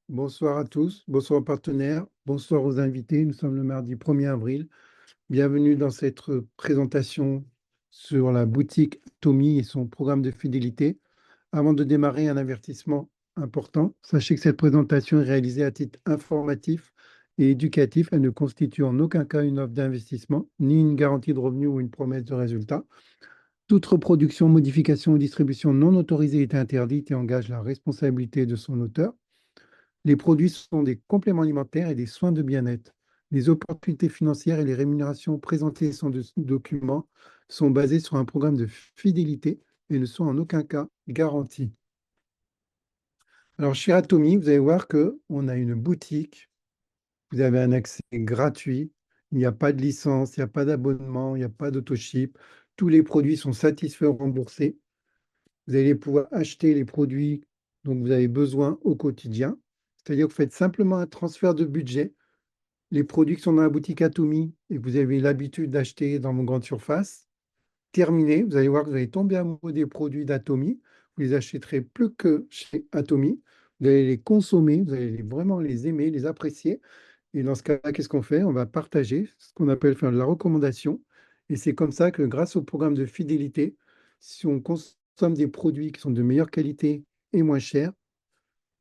Bonsoir à tous, bonsoir aux partenaires, bonsoir aux invités. Nous sommes le mardi 1er avril. Bienvenue dans cette présentation sur la boutique Tommy et son programme de fidélité. Avant de démarrer, un avertissement important. Sachez que cette présentation est réalisée à titre informatif et éducatif. Elle ne constitue en aucun cas une offre d'investissement, ni une garantie de revenu ou une promesse de résultat. Toute reproduction, modification ou distribution non autorisée est interdite et engage la responsabilité de son auteur. Les produits sont des compléments alimentaires et des soins de bien-être. Les opportunités financières et les rémunérations présentées dans ce document sont basées sur un programme de fidélité et ne sont en aucun cas garantis. Alors, chez Atomy, vous allez voir qu'on a une boutique, vous avez un accès gratuit, il n'y a pas de licence, il n'y a pas d'abonnement, il n'y a pas d'autoship. Tous les produits sont satisfaits ou remboursés. Vous allez pouvoir acheter les produits dont vous avez besoin au quotidien. C'est-à-dire que vous faites simplement un transfert de budget. Les produits qui sont dans la boutique Atomy et que vous avez l'habitude d'acheter dans vos grandes surfaces, terminé, vous allez voir que vous allez tomber amoureux des produits d'Atomy. Vous les achèterez plus que chez Atomy. Vous allez les consommer, vous allez vraiment les aimer, les apprécier. Et dans ce cas-là, qu'est-ce qu'on fait? On va partager ce qu'on appelle faire de la recommandation. Et c'est comme ça que grâce au programme de fidélité, si on consomme des produits qui sont de meilleure qualité et moins chers,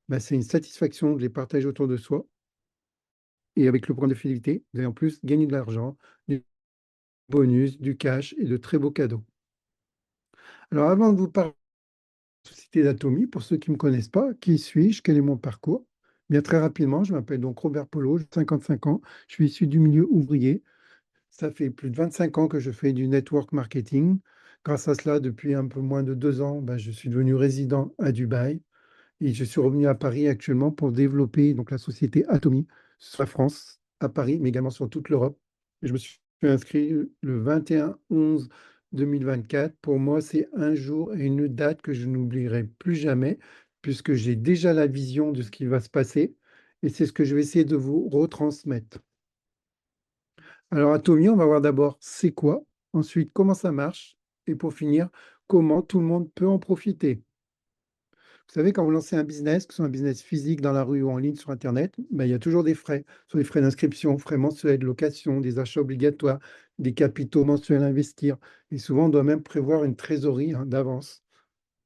bah, c'est une satisfaction de les partager autour de soi. Et avec le programme de fidélité, vous allez en plus gagner de l'argent, du bonus, du cash et de très beaux cadeaux. Alors avant de vous parler de la société d'Atomy, pour ceux qui ne me connaissent pas, qui suis-je? Quel est mon parcours? Bien très rapidement, je m'appelle donc Robert Polo, j'ai 55 ans, je suis issu du milieu ouvrier. Ça fait plus de 25 ans que je fais du network marketing. Grâce à cela, depuis un peu moins de 2 ans, ben, je suis devenu résident à Dubaï et je suis revenu à Paris actuellement pour développer donc, la société Atomy sur la France, à Paris, mais également sur toute l'Europe. Et je me suis inscrit le 21/11/2024. Pour moi, c'est un jour et une date que je n'oublierai plus jamais, puisque j'ai déjà la vision de ce qui va se passer et c'est ce que je vais essayer de vous retransmettre. Alors, Atomy, on va voir d'abord c'est quoi, ensuite comment ça marche, et pour finir, comment tout le monde peut en profiter. Vous savez, quand vous lancez un business, que ce soit un business physique dans la rue ou en ligne sur Internet, ben, il y a toujours des frais. Soit des frais d'inscription, frais mensuels, de location, des achats obligatoires, des capitaux mensuels à investir. Et souvent, on doit même prévoir une trésorerie d'avance.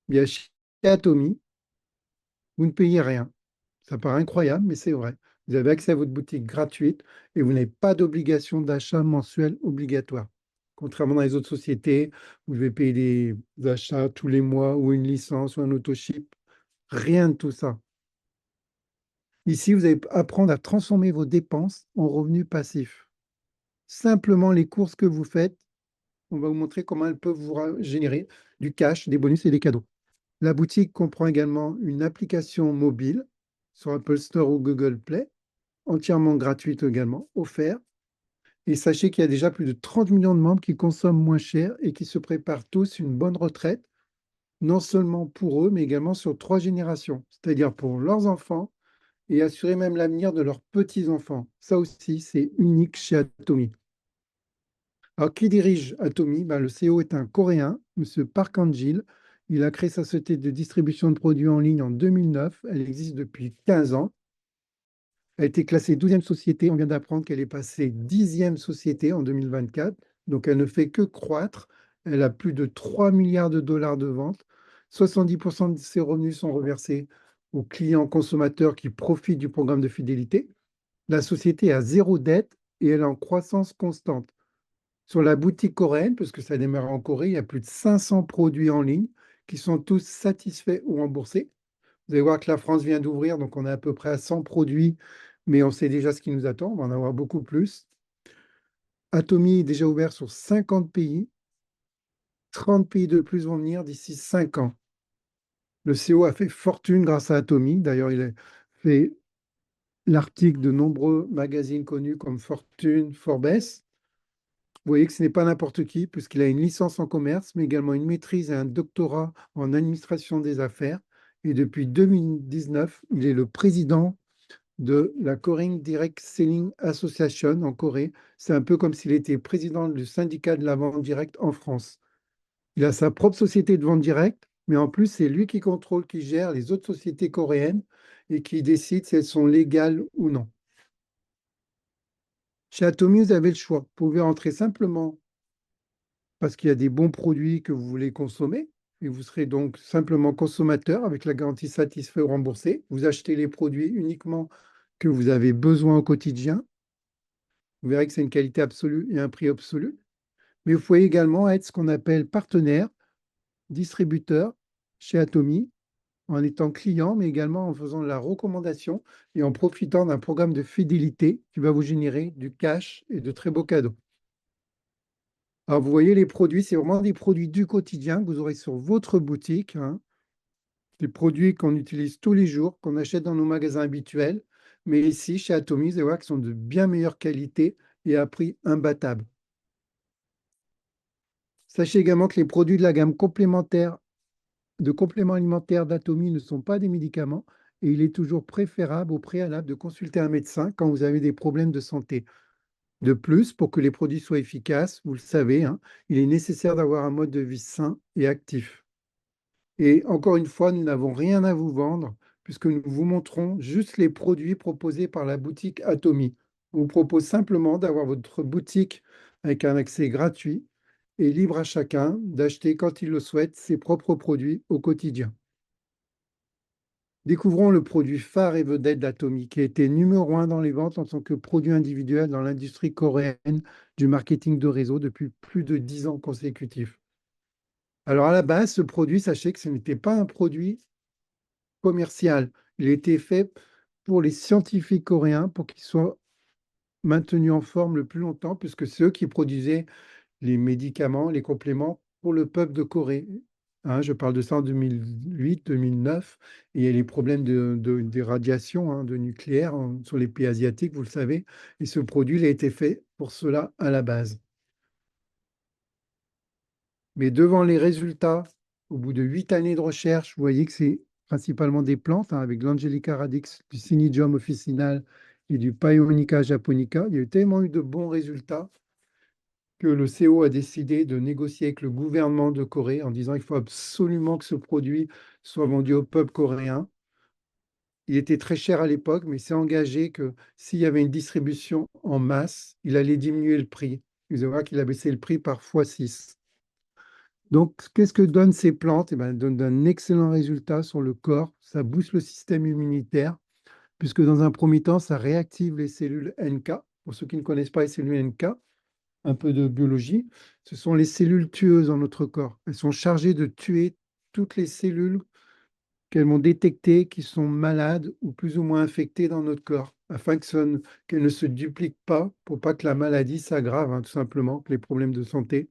Bien, chez Atomy, vous ne payez rien. Ça paraît incroyable, mais c'est vrai. Vous avez accès à votre boutique gratuite et vous n'avez pas d'obligation d'achat mensuel obligatoire. Contrairement dans les autres sociétés, vous devez payer des achats tous les mois ou une licence ou un autoship. Rien de tout ça. Ici, vous allez apprendre à transformer vos dépenses en revenus passifs. Simplement les courses que vous faites, on va vous montrer comment elles peuvent générer du cash, des bonus et des cadeaux. La boutique comprend également une application mobile sur Apple Store ou Google Play, entièrement gratuite également, offerte. Et sachez qu'il y a déjà plus de 30 millions de membres qui consomment moins cher et qui se préparent tous une bonne retraite, non seulement pour eux, mais également sur 3 générations, c'est-à-dire pour leurs enfants et assurer même l'avenir de leurs petits-enfants. Ça aussi, c'est unique chez Atomy. Alors, qui dirige Atomy? Ben, le CEO est un Coréen, M. Park Han-jil. Il a créé sa société de distribution de produits en ligne en 2009. Elle existe depuis 15 ans. Elle a été classée 12e société. On vient d'apprendre qu'elle est passée 10e société en 2024. Donc, elle ne fait que croître. Elle a plus de 3 milliards de dollars de ventes. 70% de ses revenus sont reversés aux clients consommateurs qui profitent du programme de fidélité. La société a zéro dette et elle est en croissance constante. Sur la boutique coréenne, parce que ça démarre en Corée, il y a plus de 500 produits en ligne qui sont tous satisfaits ou remboursés. Vous allez voir que la France vient d'ouvrir, donc on est à peu près à 100 produits, mais on sait déjà ce qui nous attend, on va en avoir beaucoup plus. Atomy est déjà ouvert sur 50 pays, 30 pays de plus vont venir d'ici 5 ans. Le CEO a fait fortune grâce à Atomy, d'ailleurs il a fait l'article de nombreux magazines connus comme Fortune, Forbes. Vous voyez que ce n'est pas n'importe qui, puisqu'il a une licence en commerce, mais également une maîtrise et un doctorat en administration des affaires. Et depuis 2019, il est le président de la Korean Direct Selling Association en Corée. C'est un peu comme s'il était président du syndicat de la vente directe en France. Il a sa propre société de vente directe, mais en plus, c'est lui qui contrôle, qui gère les autres sociétés coréennes et qui décide si elles sont légales ou non. Chez Atomy, vous avez le choix. Vous pouvez entrer simplement parce qu'il y a des bons produits que vous voulez consommer, et vous serez donc simplement consommateur avec la garantie satisfait ou remboursé. Vous achetez les produits uniquement que vous avez besoin au quotidien. Vous verrez que c'est une qualité absolue et un prix absolu. Mais vous pouvez également être ce qu'on appelle partenaire, distributeur chez Atomy, en étant client, mais également en faisant de la recommandation et en profitant d'un programme de fidélité qui va vous générer du cash et de très beaux cadeaux. Alors, vous voyez, les produits, c'est vraiment des produits du quotidien que vous aurez sur votre boutique, hein. Des produits qu'on utilise tous les jours, qu'on achète dans nos magasins habituels. Mais ici, chez Atomy, vous allez voir qu'ils sont de bien meilleure qualité et à prix imbattable. Sachez également que les produits de la gamme complémentaire de compléments alimentaires d'Atomy ne sont pas des médicaments et il est toujours préférable au préalable de consulter un médecin quand vous avez des problèmes de santé. De plus, pour que les produits soient efficaces, vous le savez, hein, il est nécessaire d'avoir un mode de vie sain et actif. Et encore une fois, nous n'avons rien à vous vendre puisque nous vous montrons juste les produits proposés par la boutique Atomy. On vous propose simplement d'avoir votre boutique avec un accès gratuit et libre à chacun d'acheter quand il le souhaite ses propres produits au quotidien. Découvrons le produit phare et vedette d'Atomy, qui a été numéro un dans les ventes en tant que produit individuel dans l'industrie coréenne du marketing de réseau depuis plus de 10 ans consécutifs. Alors à la base, ce produit, sachez que ce n'était pas un produit commercial. Il a été fait pour les scientifiques coréens pour qu'ils soient maintenus en forme le plus longtemps, puisque c'est eux qui produisaient les médicaments, les compléments pour le peuple de Corée. Hein, je parle de ça en 2008, 2009. Et il y a les problèmes des radiations, hein, de nucléaire sur les pays asiatiques, vous le savez. Et ce produit, il a été fait pour cela à la base. Mais devant les résultats, au bout de 8 années de recherche, vous voyez que c'est principalement des plantes, hein, avec l'Angelica radix, du Cynidium officinal et du Paeonica japonica. Il y a eu tellement eu de bons résultats que le CO a décidé de négocier avec le gouvernement de Corée en disant qu'il faut absolument que ce produit soit vendu au peuple coréen. Il était très cher à l'époque, mais il s'est engagé que s'il y avait une distribution en masse, il allait diminuer le prix. Vous allez voir qu'il a baissé le prix par x6. Donc, qu'est-ce que donnent ces plantes? Eh ben, elles donnent d'un excellent résultat sur le corps. Ça booste le système immunitaire, puisque dans un premier temps, ça réactive les cellules NK. Pour ceux qui ne connaissent pas les cellules NK, un peu de biologie, ce sont les cellules tueuses dans notre corps. Elles sont chargées de tuer toutes les cellules qu'elles vont détecter qui sont malades ou plus ou moins infectées dans notre corps, afin qu'elles ne se dupliquent pas, pour pas que la maladie s'aggrave, hein, tout simplement, que les problèmes de santé.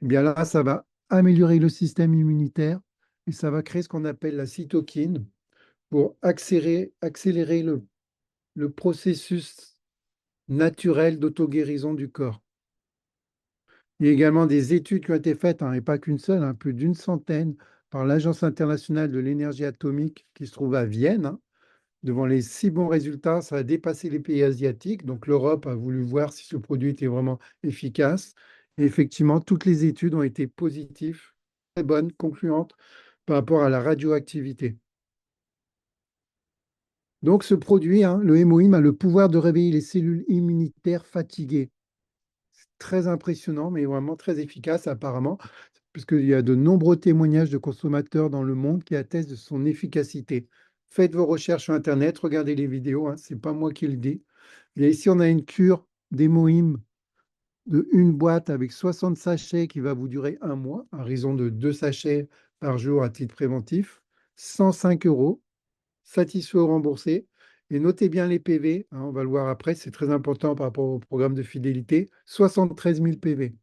Eh bien là, ça va améliorer le système immunitaire et ça va créer ce qu'on appelle la cytokine pour accélérer le processus naturel d'auto-guérison du corps. Il y a également des études qui ont été faites, hein, et pas qu'une seule, hein, plus d'une centaine, par l'Agence internationale de l'énergie atomique qui se trouve à Vienne, hein. Devant les si bons résultats, ça a dépassé les pays asiatiques. Donc l'Europe a voulu voir si ce produit était vraiment efficace. Et effectivement, toutes les études ont été positives, très bonnes, concluantes par rapport à la radioactivité. Donc ce produit, hein, le hémoïme, a le pouvoir de réveiller les cellules immunitaires fatiguées. Très impressionnant, mais vraiment très efficace apparemment, puisqu'il y a de nombreux témoignages de consommateurs dans le monde qui attestent de son efficacité. Faites vos recherches sur Internet, regardez les vidéos, hein, c'est pas moi qui le dis. Et ici, on a une cure d'hémoïme de une boîte avec 60 sachets qui va vous durer un mois, à raison de 2 sachets par jour à titre préventif, 105 euros, satisfait ou remboursé. Et notez bien les PV, hein, on va le voir après, c'est très important par rapport au programme de fidélité, 73 000 PV.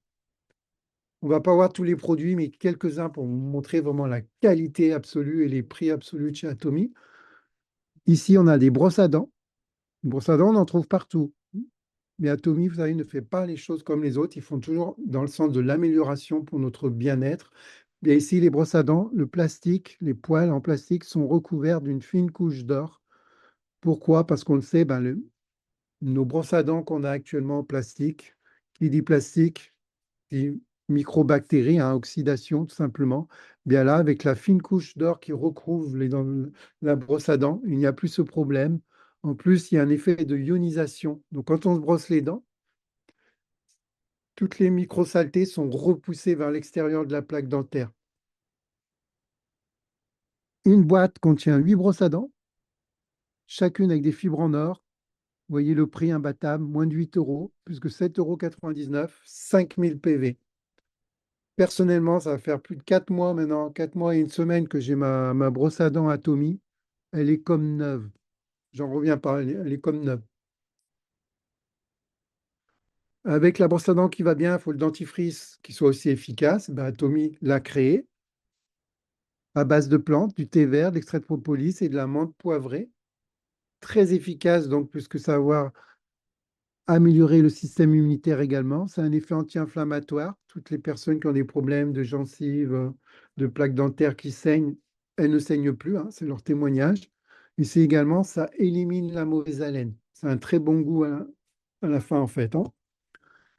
On ne va pas voir tous les produits, mais quelques-uns pour vous montrer vraiment la qualité absolue et les prix absolus de chez Atomy. Ici, on a des brosses à dents. Une brosse à dents, on en trouve partout. Mais Atomy, vous savez, ne fait pas les choses comme les autres. Ils font toujours dans le sens de l'amélioration pour notre bien-être. Et ici, les brosses à dents, le plastique, les poils en plastique sont recouverts d'une fine couche d'or. Pourquoi? Parce qu'on le sait, ben, nos brosses à dents qu'on a actuellement en plastique, qui dit plastique, dit microbactéries, hein, oxydation tout simplement. Bien là, avec la fine couche d'or qui recouvre la brosse à dents, il n'y a plus ce problème. En plus, il y a un effet de ionisation. Donc quand on se brosse les dents, toutes les micro-saletés sont repoussées vers l'extérieur de la plaque dentaire. Une boîte contient 8 brosses à dents, chacune avec des fibres en or. Vous voyez le prix imbattable, moins de 8 euros, plus que 7,99 €, 5000 PV. Personnellement, ça va faire plus de 4 mois maintenant, 4 mois et une semaine que j'ai ma brosse à dents Atomy. Elle est comme neuve. J'en reviens pas, elle est comme neuve. Avec la brosse à dents qui va bien, il faut le dentifrice qui soit aussi efficace. Ben, Atomy l'a créé à base de plantes, du thé vert, de l'extrait de propolis et de la menthe poivrée. Très efficace, donc, puisque ça va améliorer le système immunitaire également. C'est un effet anti-inflammatoire. Toutes les personnes qui ont des problèmes de gencives, de plaques dentaires qui saignent, elles ne saignent plus, hein, c'est leur témoignage. Et c'est également, ça élimine la mauvaise haleine. C'est un très bon goût à la fin, en fait, hein.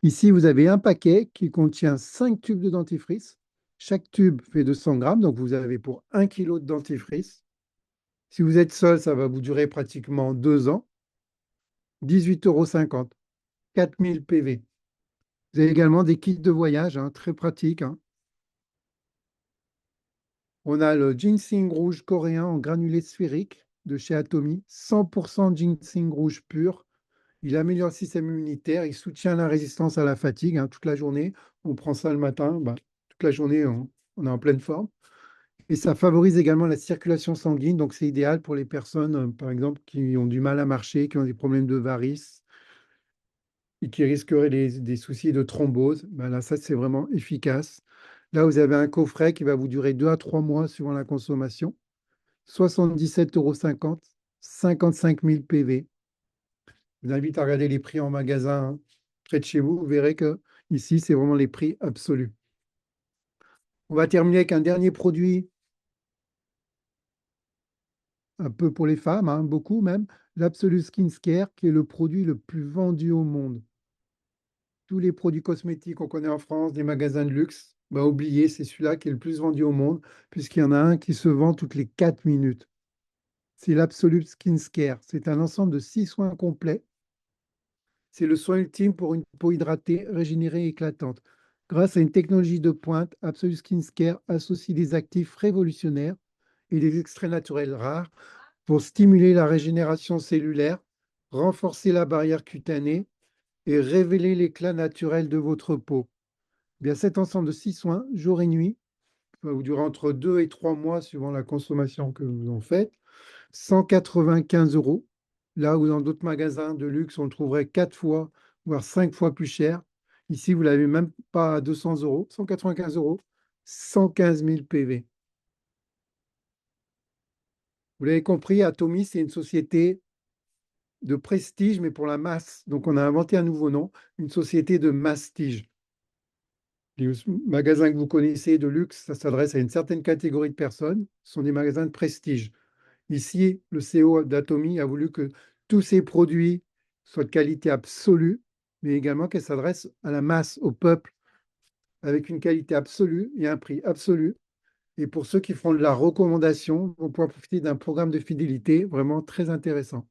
Ici, vous avez un paquet qui contient 5 tubes de dentifrice. Chaque tube fait 200 grammes, donc vous avez pour 1 kilo de dentifrice. Si vous êtes seul, ça va vous durer pratiquement 2 ans. 18,50 €, 4000 PV. Vous avez également des kits de voyage, hein, très pratiques, hein. On a le ginseng rouge coréen en granulés sphériques de chez Atomy, 100% ginseng rouge pur. Il améliore le système immunitaire, il soutient la résistance à la fatigue, hein, toute la journée. On prend ça le matin, bah, toute la journée, on est en pleine forme. Et ça favorise également la circulation sanguine, donc c'est idéal pour les personnes, par exemple, qui ont du mal à marcher, qui ont des problèmes de varices et qui risqueraient des soucis de thrombose. Ben là, ça, c'est vraiment efficace. Là, vous avez un coffret qui va vous durer 2 à 3 mois suivant la consommation. 77,50 €, 55 000 PV. Je vous invite à regarder les prix en magasin, hein, près de chez vous. Vous verrez que ici, c'est vraiment les prix absolus. On va terminer avec un dernier produit, un peu pour les femmes, hein, beaucoup même, l'Absolute Skin Care, qui est le produit le plus vendu au monde. Tous les produits cosmétiques qu'on connaît en France, des magasins de luxe, bah, oubliez, c'est celui-là qui est le plus vendu au monde, puisqu'il y en a un qui se vend toutes les 4 minutes. C'est l'Absolute Skin Care. C'est un ensemble de 6 soins complets. C'est le soin ultime pour une peau hydratée, régénérée et éclatante. Grâce à une technologie de pointe, Absolute Skin Care associe des actifs révolutionnaires et des extraits naturels rares pour stimuler la régénération cellulaire, renforcer la barrière cutanée et révéler l'éclat naturel de votre peau. Bien, cet ensemble de 6 soins, jour et nuit, va vous durer entre 2 et 3 mois suivant la consommation que vous en faites. 195 €, là où dans d'autres magasins de luxe, on le trouverait 4 fois, voire 5 fois plus cher. Ici, vous l'avez même pas à 200 €, 195 €, 115 000 PV. Vous l'avez compris, Atomy, c'est une société de prestige, mais pour la masse. Donc, on a inventé un nouveau nom, une société de mastige. Les magasins que vous connaissez de luxe, ça s'adresse à une certaine catégorie de personnes. Ce sont des magasins de prestige. Ici, le CEO d'Atomy a voulu que tous ces produits soient de qualité absolue, mais également qu'elles s'adressent à la masse, au peuple, avec une qualité absolue et un prix absolu. Et pour ceux qui feront de la recommandation, vont pouvoir profiter d'un programme de fidélité vraiment très intéressant.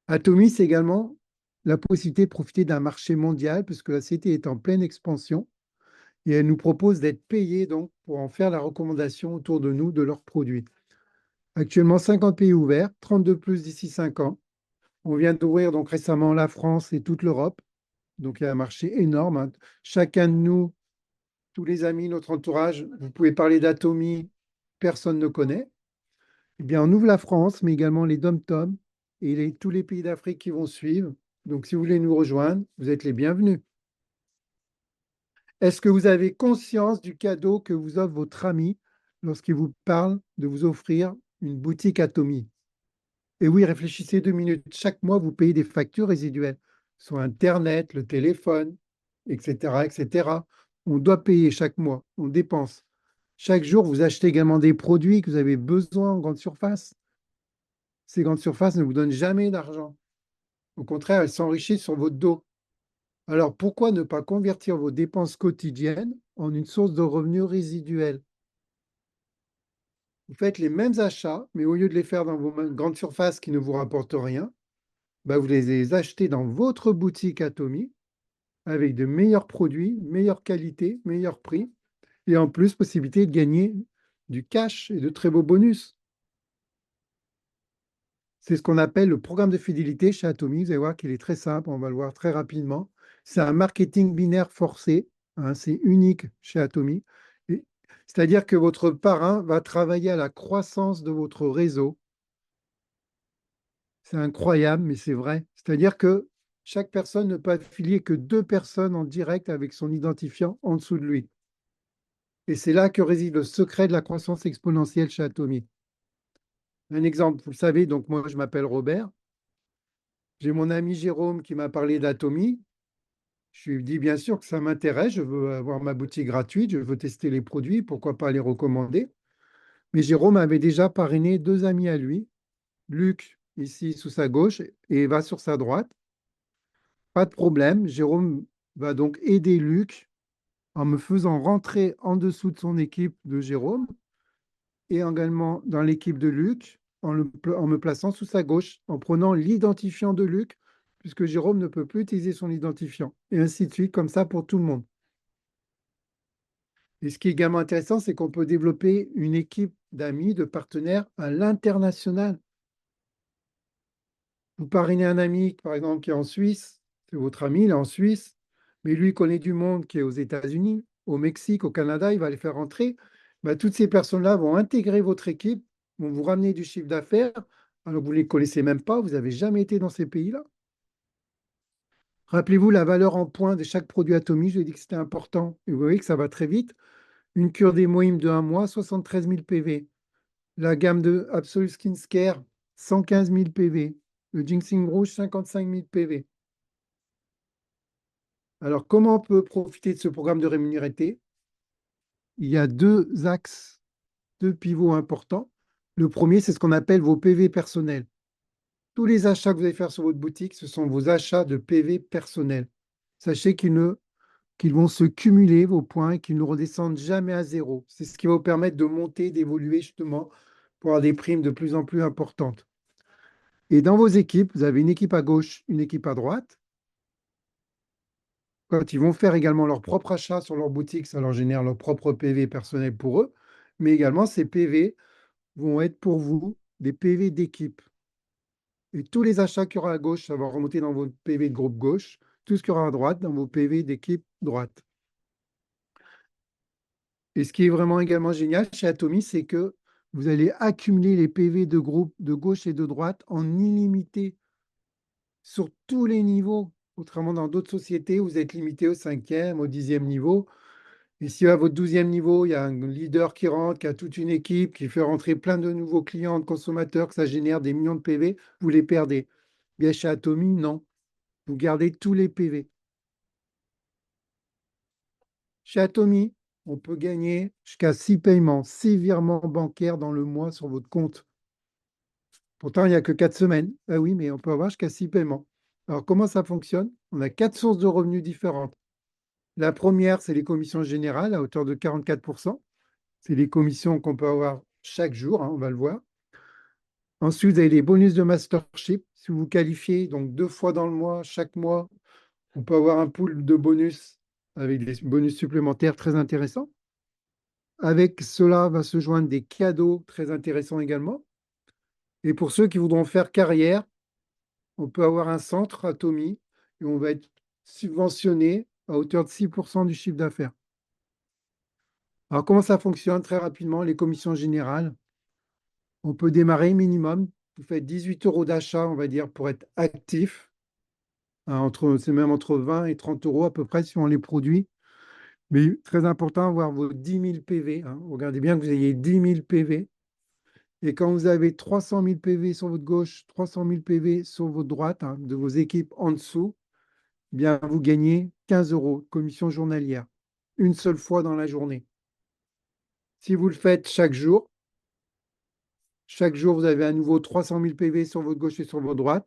Atomy, c'est également la possibilité de profiter d'un marché mondial, puisque la société est en pleine expansion. Et elle nous propose d'être payés donc pour en faire la recommandation autour de nous de leurs produits. Actuellement, 50 pays ouverts, 32 plus d'ici 5 ans. On vient d'ouvrir donc récemment la France et toute l'Europe. Donc il y a un marché énorme, hein. Chacun de nous, tous les amis, notre entourage, vous pouvez parler d'Atomy, personne ne connaît. Eh bien, on ouvre la France, mais également les DOM-TOM et tous les pays d'Afrique qui vont suivre. Donc si vous voulez nous rejoindre, vous êtes les bienvenus. Est-ce que vous avez conscience du cadeau que vous offre votre ami lorsqu'il vous parle de vous offrir une boutique Atomy? Et oui, réfléchissez 2 minutes. Chaque mois, vous payez des factures résiduelles sur Internet, le téléphone, etc., etc. On doit payer chaque mois, on dépense. Chaque jour, vous achetez également des produits que vous avez besoin en grande surface. Ces grandes surfaces ne vous donnent jamais d'argent. Au contraire, elles s'enrichissent sur votre dos. Alors, pourquoi ne pas convertir vos dépenses quotidiennes en une source de revenus résiduels? Vous faites les mêmes achats, mais au lieu de les faire dans vos grandes surfaces qui ne vous rapportent rien, bah, vous les achetez dans votre boutique Atomy avec de meilleurs produits, meilleure qualité, meilleur prix et en plus possibilité de gagner du cash et de très beaux bonus. C'est ce qu'on appelle le programme de fidélité chez Atomy. Vous allez voir qu'il est très simple, on va le voir très rapidement. C'est un marketing binaire forcé, hein, c'est unique chez Atomy. C'est-à-dire que votre parrain va travailler à la croissance de votre réseau. C'est incroyable, mais c'est vrai. C'est-à-dire que chaque personne ne peut affilier que 2 personnes en direct avec son identifiant en dessous de lui. Et c'est là que réside le secret de la croissance exponentielle chez Atomy. Un exemple, vous le savez, donc moi je m'appelle Robert. J'ai mon ami Jérôme qui m'a parlé d'Atomy. Je lui ai dit bien sûr que ça m'intéresse, je veux avoir ma boutique gratuite, je veux tester les produits, pourquoi pas les recommander. Mais Jérôme avait déjà parrainé 2 amis à lui, Luc ici sous sa gauche et Eva sur sa droite. Pas de problème, Jérôme va donc aider Luc en me faisant rentrer en dessous de son équipe de Jérôme et également dans l'équipe de Luc en me plaçant sous sa gauche, en prenant l'identifiant de Luc, puisque Jérôme ne peut plus utiliser son identifiant, et ainsi de suite, comme ça pour tout le monde. Et ce qui est également intéressant, c'est qu'on peut développer une équipe d'amis, de partenaires à l'international. Vous parrainez un ami, par exemple, qui est en Suisse, c'est votre ami, il est en Suisse, mais lui connaît du monde qui est aux États-Unis, au Mexique, au Canada, il va les faire rentrer. Bah, toutes ces personnes-là vont intégrer votre équipe, vont vous ramener du chiffre d'affaires, alors que vous ne les connaissez même pas, vous n'avez jamais été dans ces pays-là. Rappelez-vous la valeur en points de chaque produit Atomy, je vous ai dit que c'était important, et vous voyez que ça va très vite. Une cure d'hémoïne de 1 mois, 73 000 PV. La gamme de Absolute Skin Care, 115 000 PV. Le ginseng rouge, 55 000 PV. Alors, comment on peut profiter de ce programme de rémunérité? Il y a 2 axes, 2 pivots importants. Le premier, c'est ce qu'on appelle vos PV personnels. Tous les achats que vous allez faire sur votre boutique, ce sont vos achats de PV personnels. Sachez qu'ils vont se cumuler, vos points, et qu'ils ne redescendent jamais à zéro. C'est ce qui va vous permettre de monter, d'évoluer justement pour avoir des primes de plus en plus importantes. Et dans vos équipes, vous avez une équipe à gauche, une équipe à droite. Quand ils vont faire également leur propre achat sur leur boutique, ça leur génère leur propre PV personnel pour eux. Mais également, ces PV vont être pour vous des PV d'équipe. Et tous les achats qu'il y aura à gauche, ça va remonter dans votre PV de groupe gauche. Tout ce qu'il y aura à droite, dans vos PV d'équipe droite. Et ce qui est vraiment également génial chez Atomy, c'est que vous allez accumuler les PV de groupe de gauche et de droite en illimité sur tous les niveaux. Autrement, dans d'autres sociétés, vous êtes limité au 5e, au 10e niveau. Et si à votre 12e niveau, il y a un leader qui rentre, qui a toute une équipe, qui fait rentrer plein de nouveaux clients, de consommateurs, que ça génère des millions de PV, vous les perdez. Bien chez Atomy, non. Vous gardez tous les PV. Chez Atomy, on peut gagner jusqu'à 6 paiements, 6 virements bancaires dans le mois sur votre compte. Pourtant, il n'y a que 4 semaines. Ah oui, mais on peut avoir jusqu'à 6 paiements. Alors, comment ça fonctionne? On a 4 sources de revenus différentes. La première, c'est les commissions générales à hauteur de 44%. C'est les commissions qu'on peut avoir chaque jour, hein, on va le voir. Ensuite, vous avez les bonus de mastership. Si vous vous qualifiez, donc 2 fois dans le mois, chaque mois, on peut avoir un pool de bonus avec des bonus supplémentaires très intéressants. Avec cela va se joindre des cadeaux très intéressants également. Et pour ceux qui voudront faire carrière, on peut avoir un centre Atomy et on va être subventionné à hauteur de 6% du chiffre d'affaires. Alors, comment ça fonctionne? Très rapidement, les commissions générales. On peut démarrer minimum. Vous faites 18 euros d'achat, on va dire, pour être actif. Hein, c'est même entre 20 et 30 euros à peu près suivant les produits. Mais très important, avoir vos 10 000 PV. Hein. Regardez bien que vous ayez 10 000 PV. Et quand vous avez 300 000 PV sur votre gauche, 300 000 PV sur votre droite, hein, de vos équipes en dessous, eh bien, vous gagnez 15 euros de commission journalière, une seule fois dans la journée. Si vous le faites chaque jour, vous avez à nouveau 300 000 PV sur votre gauche et sur votre droite.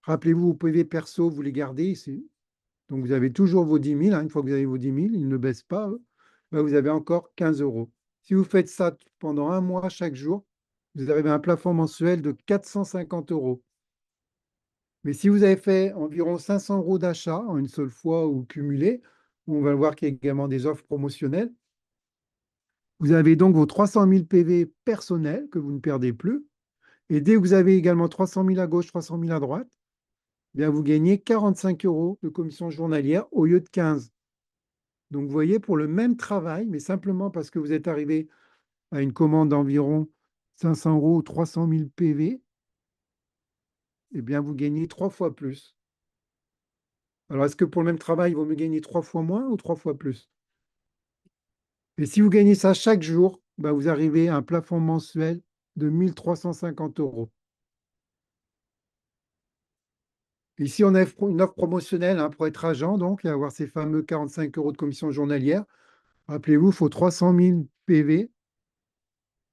Rappelez-vous, vos PV perso, vous les gardez ici. Donc, vous avez toujours vos 10 000. Hein. Une fois que vous avez vos 10 000, ils ne baissent pas. Ben, vous avez encore 15 euros. Si vous faites ça pendant un mois chaque jour, vous avez un plafond mensuel de 450 euros. Mais si vous avez fait environ 500 euros d'achat en une seule fois ou cumulé, on va voir qu'il y a également des offres promotionnelles. Vous avez donc vos 300 000 PV personnels que vous ne perdez plus. Et dès que vous avez également 300 000 à gauche, 300 000 à droite, eh bien vous gagnez 45 euros de commission journalière au lieu de 15. Donc vous voyez, pour le même travail, mais simplement parce que vous êtes arrivé à une commande d'environ 500 euros ou 300 000 PV, eh bien vous gagnez 3 fois plus. Alors est-ce que pour le même travail, il vaut mieux gagner 3 fois moins ou 3 fois plus? Et si vous gagnez ça chaque jour, ben vous arrivez à un plafond mensuel de 1 350 euros. Ici, on a une offre promotionnelle hein, pour être agent, donc, et avoir ces fameux 45 euros de commission journalière. Rappelez-vous, il faut 300 000 PV,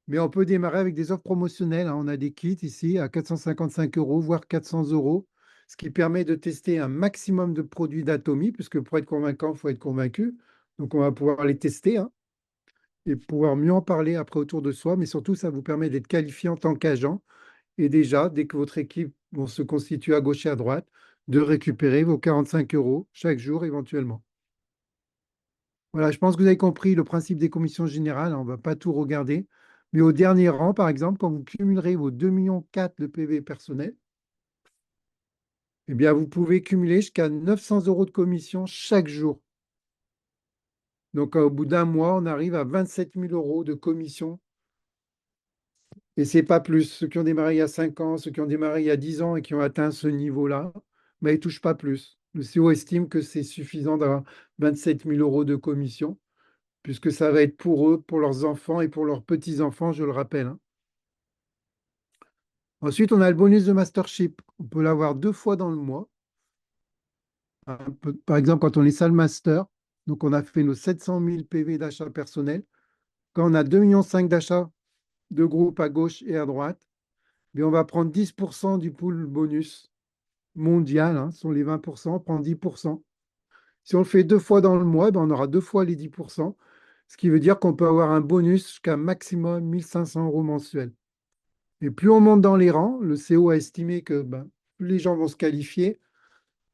mais on peut démarrer avec des offres promotionnelles. Hein. On a des kits ici à 455 euros, voire 400 euros, ce qui permet de tester un maximum de produits d'Atomy, puisque pour être convaincant, il faut être convaincu. Donc, on va pouvoir les tester hein, et pouvoir mieux en parler après autour de soi, mais surtout, ça vous permet d'être qualifié en tant qu'agent. Et déjà, dès que votre équipe vont se constituer à gauche et à droite, de récupérer vos 45 euros chaque jour éventuellement. Voilà, je pense que vous avez compris le principe des commissions générales. On ne va pas tout regarder. Mais au dernier rang, par exemple, quand vous cumulerez vos 2,4 millions de PV personnels, eh bien, vous pouvez cumuler jusqu'à 900 euros de commission chaque jour. Donc, au bout d'un mois, on arrive à 27 000 euros de commission. Et ce n'est pas plus. Ceux qui ont démarré il y a 5 ans, ceux qui ont démarré il y a 10 ans et qui ont atteint ce niveau-là, mais ils ne touchent pas plus. Le CO estime que c'est suffisant d'avoir 27 000 euros de commission, puisque ça va être pour eux, pour leurs enfants et pour leurs petits-enfants, je le rappelle. Hein. Ensuite, on a le bonus de Mastership. On peut l'avoir 2 fois dans le mois. Par exemple, quand on est salle master, donc on a fait nos 700 000 PV d'achat personnel. Quand on a 2,5 millions d'achats de groupe à gauche et à droite, mais on va prendre 10% du pool bonus mondial, hein, sur les 20%, on prend 10%. Si on le fait 2 fois dans le mois, ben on aura 2 fois les 10%, ce qui veut dire qu'on peut avoir un bonus jusqu'à maximum 1 500 euros mensuels. Et plus on monte dans les rangs, le CO a estimé que ben, plus les gens vont se qualifier,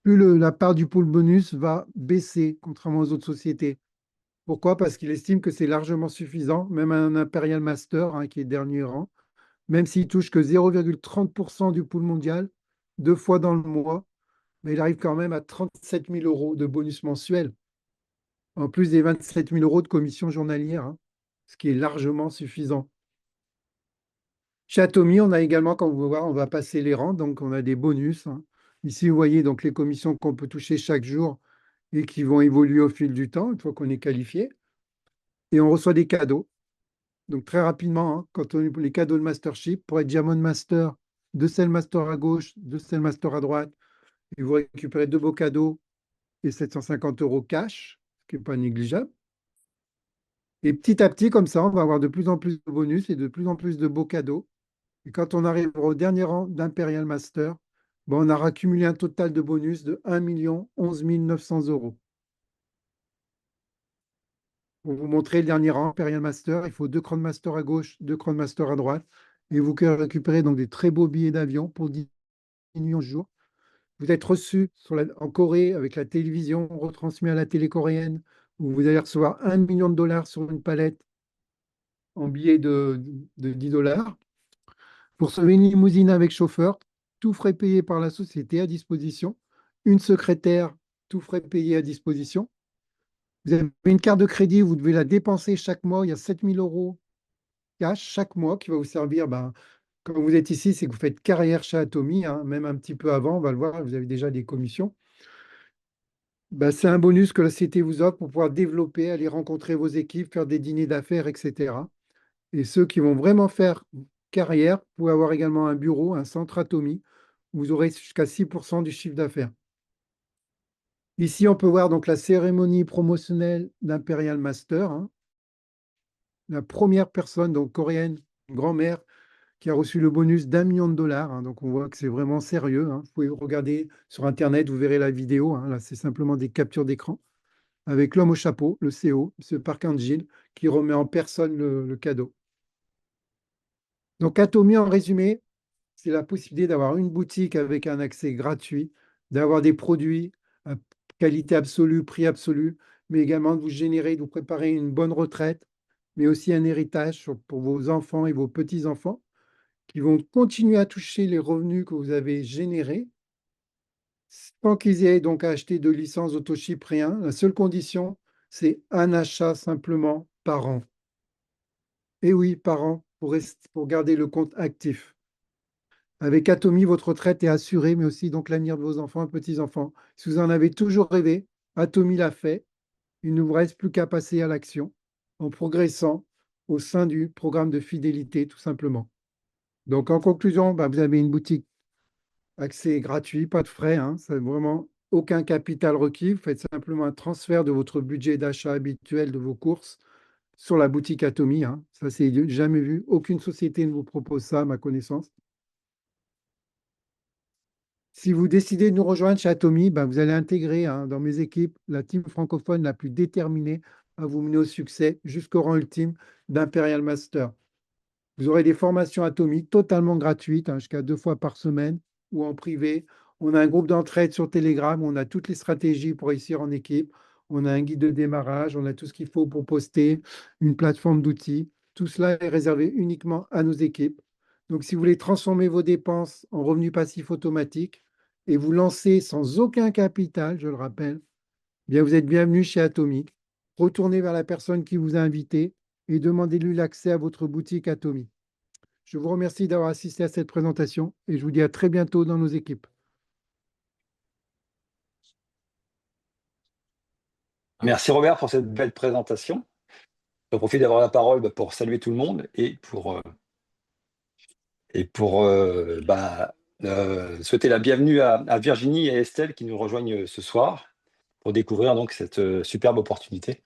plus la part du pool bonus va baisser, contrairement aux autres sociétés. Pourquoi? Parce qu'il estime que c'est largement suffisant, même un Imperial Master, hein, qui est dernier rang, même s'il touche que 0,30% du pool mondial, 2 fois dans le mois, mais il arrive quand même à 37 000 euros de bonus mensuel, en plus des 27 000 euros de commission journalière, hein, ce qui est largement suffisant. Chez Atomy, on a également, comme vous pouvez voir, on va passer les rangs, donc on a des bonus. Hein. Ici, vous voyez donc les commissions qu'on peut toucher chaque jour et qui vont évoluer au fil du temps, une fois qu'on est qualifié. Et on reçoit des cadeaux. Donc très rapidement, hein, quand on est pour les cadeaux de Mastership, pour être Diamond Master, 2 Master à gauche, 2 Master à droite, et vous récupérez 2 beaux cadeaux et 750 euros cash, ce qui n'est pas négligeable. Et petit à petit, comme ça, on va avoir de plus en plus de bonus et de plus en plus de beaux cadeaux. Et quand on arrive au dernier rang d'Imperial Master, ben, on aura cumulé un total de bonus de 1 11 900 euros. Pour vous montrer le dernier rang, Imperial Master, il faut 2 Crown Master à gauche, 2 Crown Master à droite. Et vous récupérez donc des très beaux billets d'avion pour 10 millions de jours. Vous êtes reçu en Corée avec la télévision, retransmis à la télé coréenne, où vous allez recevoir 1 million de dollars sur une palette en billets de 10 dollars. Pour sauver une limousine avec chauffeur, tout frais payé par la société à disposition. Une secrétaire, tout frais payé à disposition. Vous avez une carte de crédit, vous devez la dépenser chaque mois. Il y a 7 000 euros cash chaque mois qui va vous servir. Ben, quand vous êtes ici, c'est que vous faites carrière chez Atomy, hein, même un petit peu avant, on va le voir, vous avez déjà des commissions. Ben, c'est un bonus que la société vous offre pour pouvoir développer, aller rencontrer vos équipes, faire des dîners d'affaires, etc. Et ceux qui vont vraiment faire carrière, vous pouvez avoir également un bureau, un centre Atomy, où vous aurez jusqu'à 6% du chiffre d'affaires. Ici, on peut voir donc la cérémonie promotionnelle d'Imperial Master. Hein. La première personne donc coréenne, une grand-mère, qui a reçu le bonus d'1 million de dollars, hein. Donc on voit que c'est vraiment sérieux, hein. Vous pouvez regarder sur Internet, vous verrez la vidéo, hein. Là, c'est simplement des captures d'écran avec l'homme au chapeau, le CEO, M. Park Angel, qui remet en personne le cadeau. Donc Atomy, en résumé, c'est la possibilité d'avoir une boutique avec un accès gratuit, d'avoir des produits à qualité absolue, prix absolu, mais également de vous générer, de vous préparer une bonne retraite, mais aussi un héritage pour vos enfants et vos petits-enfants qui vont continuer à toucher les revenus que vous avez générés sans qu'ils aient donc à acheter de licence Autoship, rien. La seule condition, c'est un achat simplement par an. Et oui, par an, pour garder le compte actif. Avec Atomy, votre retraite est assurée, mais aussi donc l'avenir de vos enfants et petits-enfants. Si vous en avez toujours rêvé, Atomy l'a fait. Il ne vous reste plus qu'à passer à l'action en progressant au sein du programme de fidélité, tout simplement. Donc, en conclusion, vous avez une boutique accès gratuit, pas de frais, hein, c'est vraiment aucun capital requis. Vous faites simplement un transfert de votre budget d'achat habituel de vos courses sur la boutique Atomy, hein. Ça, c'est jamais vu. Aucune société ne vous propose ça, à ma connaissance. Si vous décidez de nous rejoindre chez Atomy, vous allez intégrer, hein, dans mes équipes la team francophone la plus déterminée à vous mener au succès jusqu'au rang ultime d'Imperial Master. Vous aurez des formations atomiques totalement gratuites, hein, jusqu'à 2 fois par semaine ou en privé. On a un groupe d'entraide sur Telegram, on a toutes les stratégies pour réussir en équipe. On a un guide de démarrage, on a tout ce qu'il faut pour poster, une plateforme d'outils. Tout cela est réservé uniquement à nos équipes. Donc, si vous voulez transformer vos dépenses en revenus passifs automatiques et vous lancer sans aucun capital, je le rappelle, bien vous êtes bienvenu chez Atomy. Retournez vers la personne qui vous a invité et demandez-lui l'accès à votre boutique Atomy. Je vous remercie d'avoir assisté à cette présentation et je vous dis à très bientôt dans nos équipes. Merci Robert pour cette belle présentation. Je profite d'avoir la parole pour saluer tout le monde et pour souhaiter la bienvenue à Virginie et à Estelle qui nous rejoignent ce soir pour découvrir donc cette superbe opportunité.